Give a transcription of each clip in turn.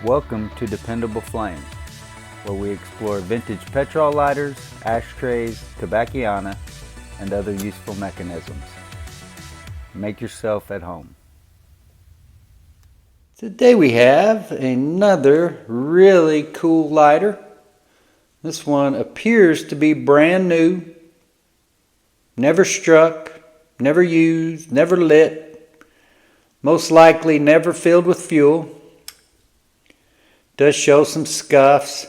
Welcome to Dependable Flame, where we explore vintage petrol lighters, ashtrays, tobacconiana, and other useful mechanisms. Make yourself at home. Today we have another really cool lighter. This one appears to be brand new, never struck, never used, never lit, most likely never filled with fuel. Does show some scuffs,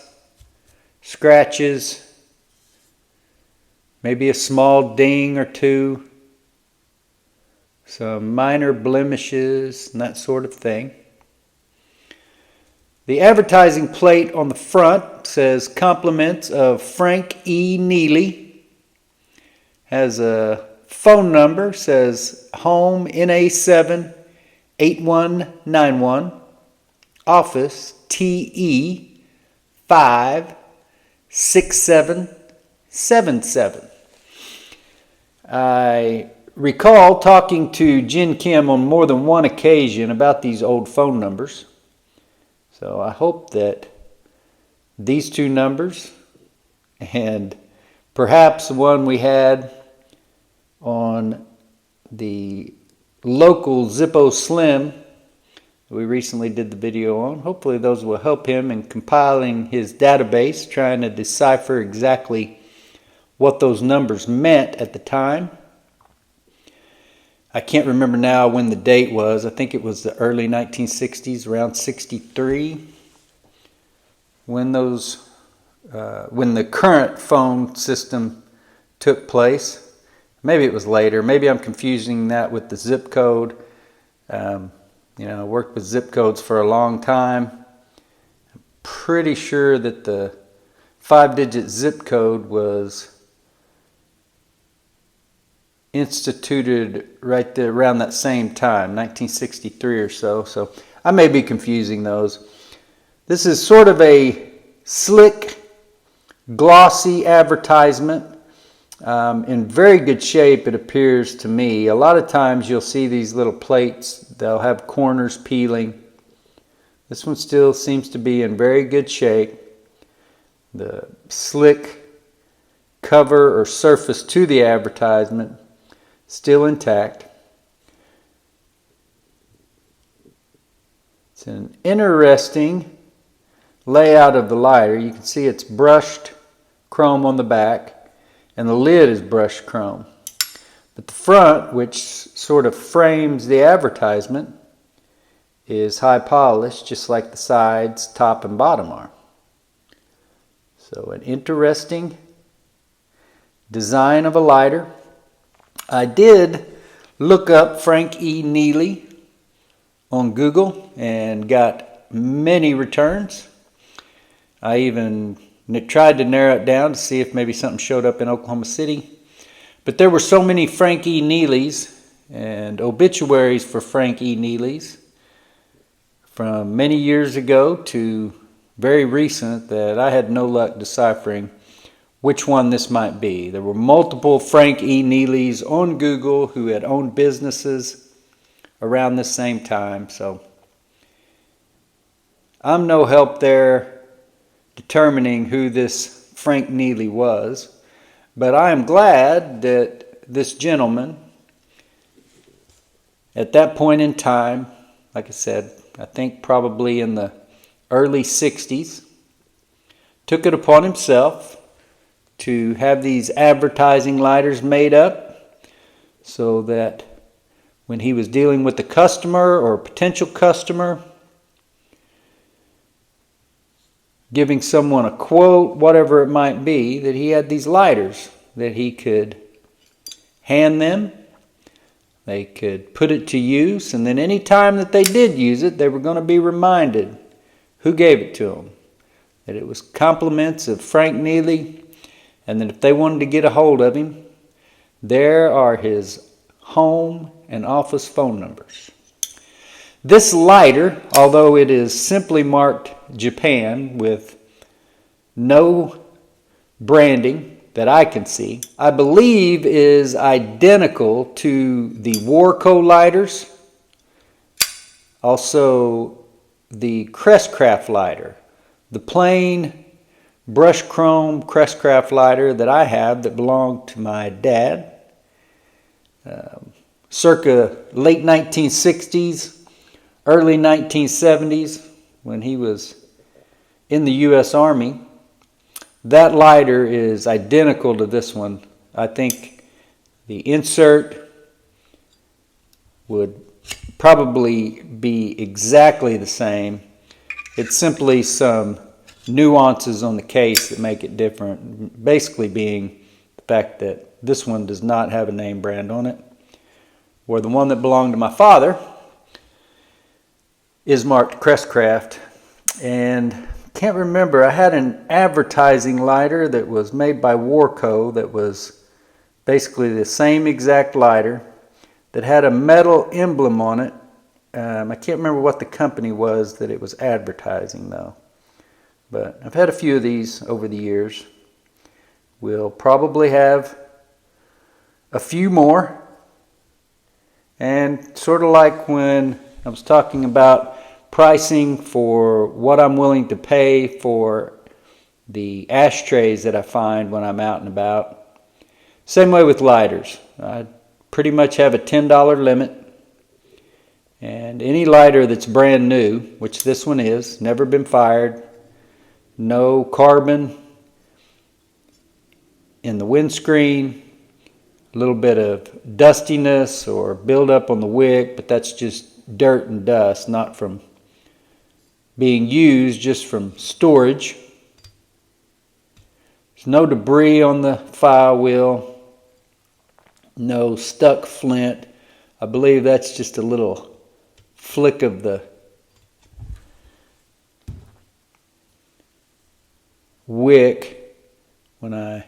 scratches, maybe a small ding or two, some minor blemishes and that sort of thing. The advertising plate on the front says compliments of Frank E. Neely. Has a phone number, says home NA7 8191, office TE 56777. I recall talking to Jin Kim on more than one occasion about these old phone numbers. So I hope that these two numbers and perhaps one we had on the local Zippo Slim we recently did the video on. Hopefully those will help him in compiling his database, trying to decipher exactly what those numbers meant at the time. I can't remember now when the date was. I think it was the early 1960s, around 63, when the current phone system took place. Maybe it was later. Maybe I'm confusing that with the zip code. I worked with zip codes for a long time. I'm pretty sure that the 5-digit zip code was instituted right there around that same time, 1963 or so. So I may be confusing those. This is sort of a slick, glossy advertisement. In very good shape, it appears to me. A lot of times you'll see these little plates, they'll have corners peeling. This one still seems to be in very good shape. The slick cover or surface to the advertisement still intact. It's an interesting layout of the lighter. You can see it's brushed chrome on the back, and the lid is brushed chrome. But the front, which sort of frames the advertisement, is high polished, just like the sides, top and bottom are. So an interesting design of a lighter. I did look up Frank E. Neely on Google and got many returns. I even tried to narrow it down to see if maybe something showed up in Oklahoma City. But there were so many Frank E. Neelys and obituaries for Frank E. Neelys from many years ago to very recent that I had no luck deciphering which one this might be. There were multiple Frank E. Neelys on Google who had owned businesses around the same time. So I'm no help there determining who this Frank Neely was. But I am glad that this gentleman, at that point in time, like I said, I think probably in the early 60s, took it upon himself to have these advertising lighters made up so that when he was dealing with the customer or potential customer, giving someone a quote, whatever it might be, that he had these lighters that he could hand them. They could put it to use, and then any time that they did use it, they were going to be reminded who gave it to them. That it was compliments of Frank Neely, and that if they wanted to get a hold of him, there are his home and office phone numbers. This lighter, although it is simply marked Japan with no branding that I can see, I believe is identical to the Warco lighters. Also the Crestcraft lighter, the plain brushed chrome Crestcraft lighter that I have that belonged to my dad. Circa late 1960s, early 1970s, when he was in the U.S. Army. That lighter is identical to this one. I think the insert would probably be exactly the same. It's simply some nuances on the case that make it different, basically being the fact that this one does not have a name brand on it, where the one that belonged to my father is marked Crestcraft. And can't remember, I had an advertising lighter that was made by Warco that was basically the same exact lighter that had a metal emblem on it. I can't remember what the company was that it was advertising though. But I've had a few of these over the years. We'll probably have a few more. And sort of like when I was talking about pricing for what I'm willing to pay for the ashtrays that I find when I'm out and about. Same way with lighters. I pretty much have a $10 limit. And any lighter that's brand new, which this one is, never been fired, no carbon in the windscreen, a little bit of dustiness or buildup on the wick, but that's just dirt and dust, not from being used, just from storage. There's no debris on the file wheel, no stuck flint. I believe that's just a little flick of the wick when I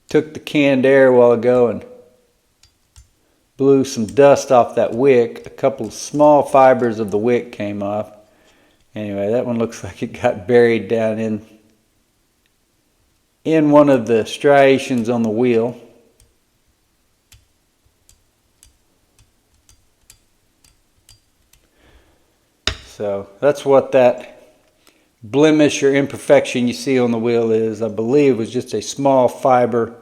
took the canned air a while ago and blew some dust off that wick. A couple of small fibers of the wick came off. Anyway, that one looks like it got buried down in one of the striations on the wheel. So that's what that blemish or imperfection you see on the wheel is. I believe it was just a small fiber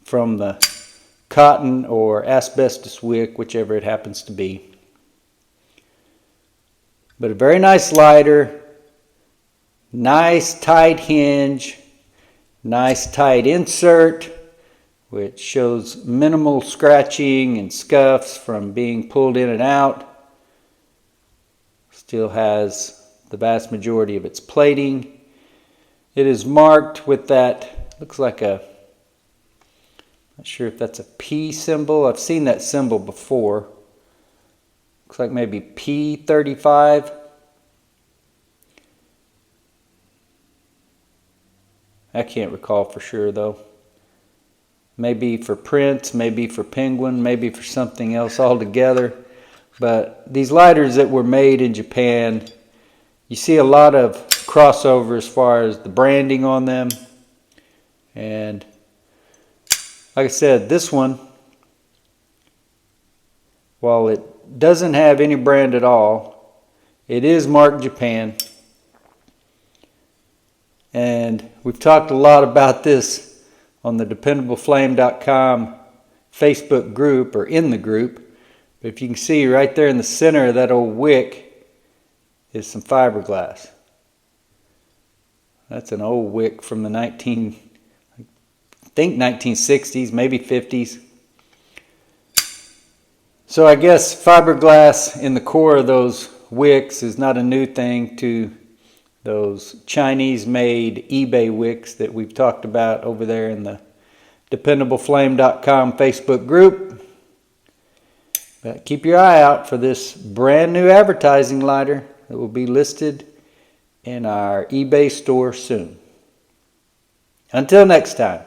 from the cotton or asbestos wick, whichever it happens to be. But a very nice lighter, nice tight hinge, nice tight insert, which shows minimal scratching and scuffs from being pulled in and out. Still has the vast majority of its plating. It is marked with that, looks like a, not sure if that's a P symbol. I've seen that symbol before. Looks like maybe P35. I can't recall for sure though. Maybe for Prince, maybe for Penguin, maybe for something else altogether. But these lighters that were made in Japan, you see a lot of crossover as far as the branding on them. And like I said, this one, while it doesn't have any brand at all, it is marked Japan. And we've talked a lot about this on the DependableFlame.com Facebook group, or in the group. But if you can see right there in the center of that old wick is some fiberglass. That's an old wick from the 1960s, maybe 50s. So I guess fiberglass in the core of those wicks is not a new thing to those Chinese-made eBay wicks that we've talked about over there in the DependableFlame.com Facebook group. But keep your eye out for this brand new advertising lighter that will be listed in our eBay store soon. Until next time.